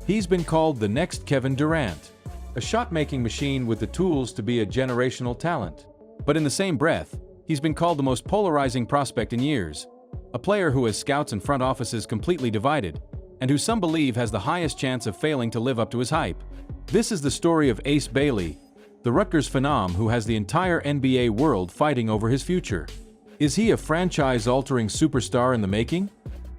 He's been called the next Kevin Durant, a shot-making machine with the tools to be a generational talent. But in the same breath, he's been called the most polarizing prospect in years, a player who has scouts and front offices completely divided, and who some believe has the highest chance of failing to live up to his hype. This is the story of Ace Bailey, the Rutgers phenom who has the entire NBA world fighting over his future. Is he a franchise-altering superstar in the making?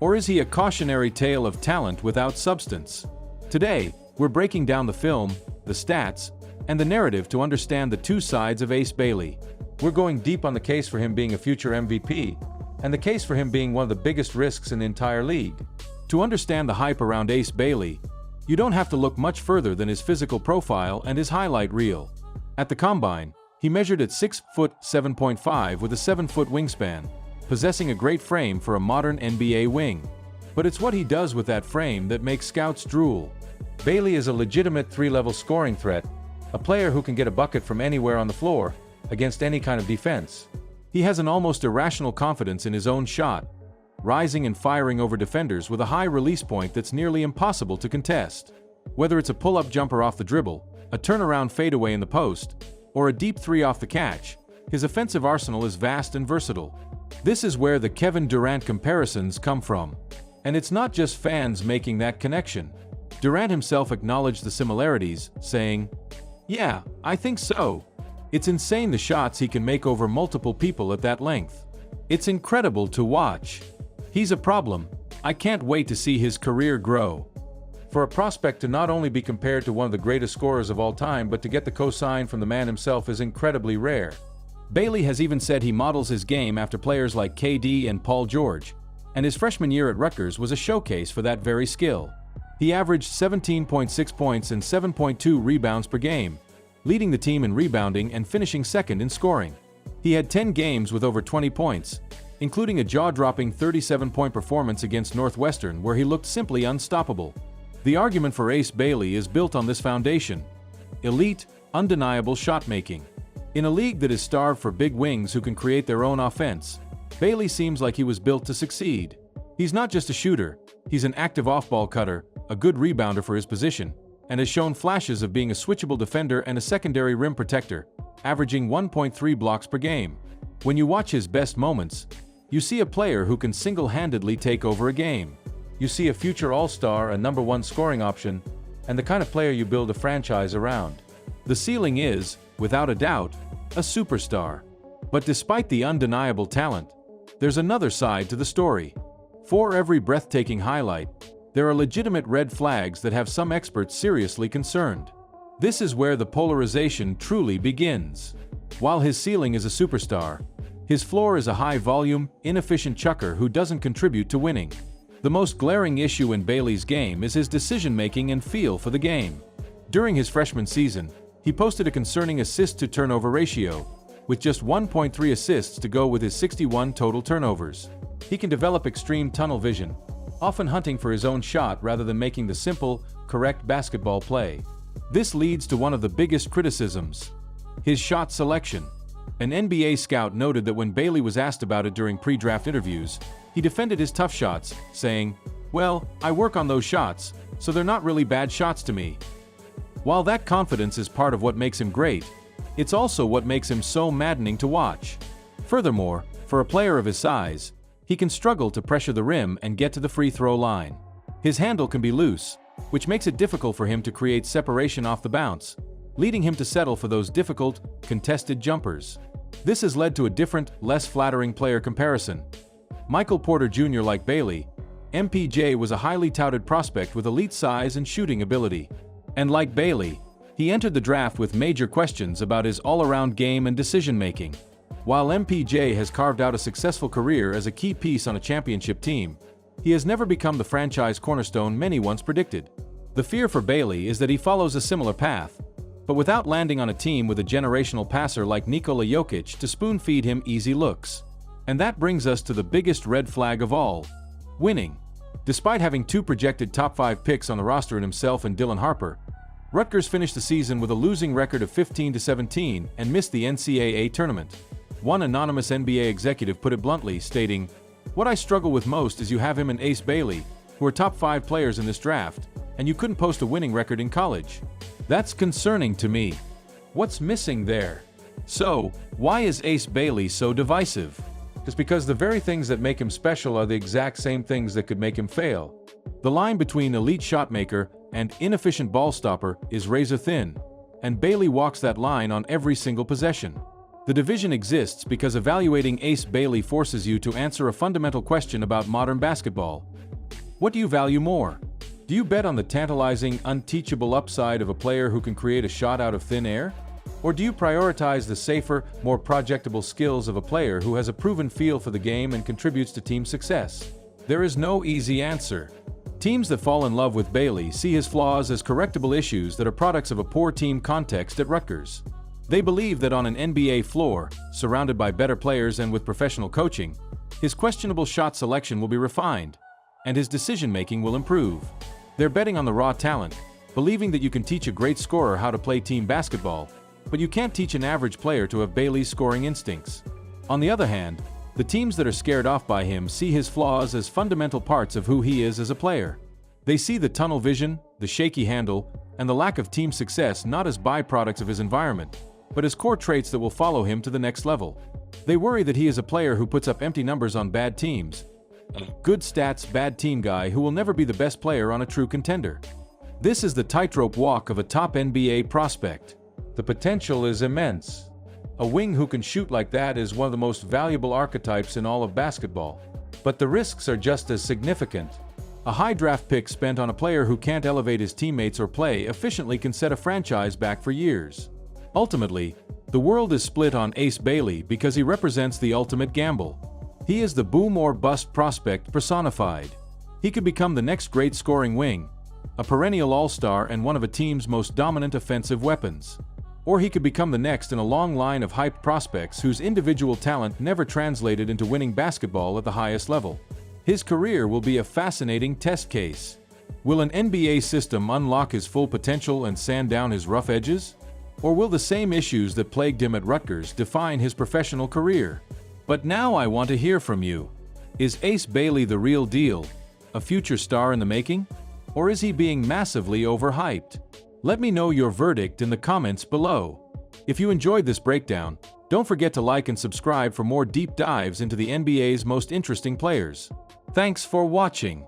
Or is he a cautionary tale of talent without substance? Today, we're breaking down the film, the stats, and the narrative to understand the two sides of Ace Bailey. We're going deep on the case for him being a future MVP, and the case for him being one of the biggest risks in the entire league. To understand the hype around Ace Bailey, you don't have to look much further than his physical profile and his highlight reel. At the Combine, he measured at 6 foot 7.5 with a 7-foot wingspan, possessing a great frame for a modern NBA wing. But it's what he does with that frame that makes scouts drool. Bailey is a legitimate 3-level scoring threat, a player who can get a bucket from anywhere on the floor, against any kind of defense. He has an almost irrational confidence in his own shot, rising and firing over defenders with a high release point that's nearly impossible to contest. Whether it's a pull-up jumper off the dribble, a turnaround fadeaway in the post, or a deep three off the catch, his offensive arsenal is vast and versatile. This is where the Kevin Durant comparisons come from. And it's not just fans making that connection. Durant himself acknowledged the similarities, saying, "Yeah, I think so. It's insane the shots he can make over multiple people at that length. It's incredible to watch. He's a problem. I can't wait to see his career grow." For a prospect to not only be compared to one of the greatest scorers of all time but to get the cosign from the man himself is incredibly rare. Bailey has even said he models his game after players like KD and Paul George, and his freshman year at Rutgers was a showcase for that very skill. He averaged 17.6 points and 7.2 rebounds per game, leading the team in rebounding and finishing second in scoring. He had 10 games with over 20 points, including a jaw-dropping 37-point performance against Northwestern where he looked simply unstoppable. The argument for Ace Bailey is built on this foundation: elite, undeniable shot-making. In a league that is starved for big wings who can create their own offense, Bailey seems like he was built to succeed. He's not just a shooter, he's an active off-ball cutter, a good rebounder for his position, and has shown flashes of being a switchable defender and a secondary rim protector, averaging 1.3 blocks per game. When you watch his best moments, you see a player who can single-handedly take over a game. You see a future all-star, a #1 scoring option, and the kind of player you build a franchise around. The ceiling is, without a doubt, a superstar. But despite the undeniable talent, there's another side to the story. For every breathtaking highlight, there are legitimate red flags that have some experts seriously concerned. This is where the polarization truly begins. While his ceiling is a superstar, his floor is a high-volume, inefficient chucker who doesn't contribute to winning. The most glaring issue in Bailey's game is his decision-making and feel for the game. During his freshman season, he posted a concerning assist-to-turnover ratio, with just 1.3 assists to go with his 61 total turnovers. He can develop extreme tunnel vision, often hunting for his own shot rather than making the simple, correct basketball play. This leads to one of the biggest criticisms: his shot selection. An NBA scout noted that when Bailey was asked about it during pre-draft interviews, he defended his tough shots, saying, "Well, I work on those shots, so they're not really bad shots to me." While that confidence is part of what makes him great, it's also what makes him so maddening to watch. Furthermore, for a player of his size, he can struggle to pressure the rim and get to the free throw line. His handle can be loose, which makes it difficult for him to create separation off the bounce, leading him to settle for those difficult, contested jumpers. This has led to a different, less flattering player comparison. Michael Porter Jr. Like Bailey, MPJ was a highly touted prospect with elite size and shooting ability. And like Bailey, he entered the draft with major questions about his all-around game and decision-making. While MPJ has carved out a successful career as a key piece on a championship team, he has never become the franchise cornerstone many once predicted. The fear for Bailey is that he follows a similar path, but without landing on a team with a generational passer like Nikola Jokic to spoon-feed him easy looks. And that brings us to the biggest red flag of all: winning. Despite having 2 projected top 5 picks on the roster in himself and Dylan Harper, Rutgers finished the season with a losing record of 15-17 and missed the NCAA tournament. One anonymous NBA executive put it bluntly, stating, "What I struggle with most is you have him and Ace Bailey, who are top 5 players in this draft, and you couldn't post a winning record in college. That's concerning to me. What's missing there? So, why is Ace Bailey so divisive? It's because the very things that make him special are the exact same things that could make him fail. The line between elite shotmaker and inefficient ball stopper is razor thin, and Bailey walks that line on every single possession. The division exists because evaluating Ace Bailey forces you to answer a fundamental question about modern basketball. What do you value more? Do you bet on the tantalizing, unteachable upside of a player who can create a shot out of thin air? Or do you prioritize the safer, more projectable skills of a player who has a proven feel for the game and contributes to team success? There is no easy answer. Teams that fall in love with Bailey see his flaws as correctable issues that are products of a poor team context at Rutgers. They believe that on an NBA floor, surrounded by better players and with professional coaching, his questionable shot selection will be refined, and his decision-making will improve. They're betting on the raw talent, believing that you can teach a great scorer how to play team basketball, but you can't teach an average player to have Bailey's scoring instincts. On the other hand, the teams that are scared off by him see his flaws as fundamental parts of who he is as a player. They see the tunnel vision, the shaky handle, and the lack of team success not as byproducts of his environment, but as core traits that will follow him to the next level. They worry that he is a player who puts up empty numbers on bad teams, a good stats, bad team guy who will never be the best player on a true contender. This is the tightrope walk of a top NBA prospect. The potential is immense. A wing who can shoot like that is one of the most valuable archetypes in all of basketball. But the risks are just as significant. A high draft pick spent on a player who can't elevate his teammates or play efficiently can set a franchise back for years. Ultimately, the world is split on Ace Bailey because he represents the ultimate gamble. He is the boom or bust prospect personified. He could become the next great scoring wing, a perennial all-star and one of a team's most dominant offensive weapons. Or he could become the next in a long line of hyped prospects whose individual talent never translated into winning basketball at the highest level. His career will be a fascinating test case. Will an NBA system unlock his full potential and sand down his rough edges? Or will the same issues that plagued him at Rutgers define his professional career? But now I want to hear from you. Is Ace Bailey the real deal, a future star in the making? Or is he being massively overhyped? Let me know your verdict in the comments below. If you enjoyed this breakdown, don't forget to like and subscribe for more deep dives into the NBA's most interesting players. Thanks for watching.